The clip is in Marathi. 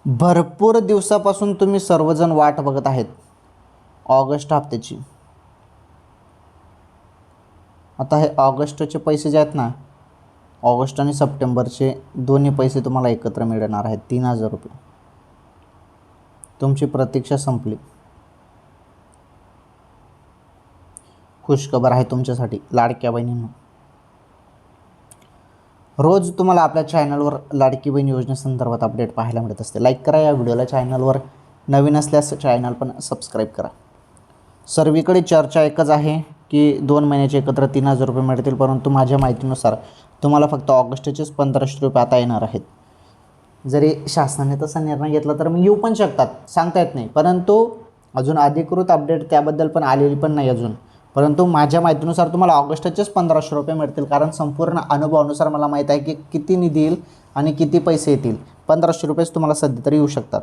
भरपूर दिवसापासून तुम्ही सर्वजण वाट बघत आहेत ऑगस्ट हप्त्याची. आता हे ऑगस्टचे पैसे जे आहेत ना, ऑगस्ट आणि सप्टेंबरचे दोन्ही पैसे तुम्हाला एकत्र मिळणार आहेत 3,000 रुपये. तुमची प्रतीक्षा संपली. खुशखबर आहे तुमच्यासाठी लाडक्या बहिणींनो. रोज तुम्हाला आपल्या चॅनलवर लाडकी बहीण योजनेसंदर्भात अपडेट पाहायला मिळत असते. लाईक करा या व्हिडिओला. चॅनलवर नवीन असल्यास चॅनल पण सबस्क्राईब करा. सर्वीकडे चर्चा एकच आहे की 2 महिन्याचे एकत्र 3,000 रुपये मिळतील, परंतु माझ्या माहितीनुसार तुम्हाला फक्त ऑगस्टचेच 1,500 रुपये आता येणार आहेत. जरी शासनाने तसा निर्णय घेतला तर मी येऊ पण शकतात, सांगता येत नाही. परंतु अजून अधिकृत अपडेट त्याबद्दल पण आलेली पण नाही अजून. परंतु माझ्या माहितीनुसार तुम्हाला ऑगस्टचेच 1,500 रुपये मिळतील, कारण संपूर्ण अनुभवानुसार मला माहीत आहे की किती निधी येईल आणि किती पैसे येतील. 1,500 रुपयेच तुम्हाला सध्या तरी येऊ शकतात.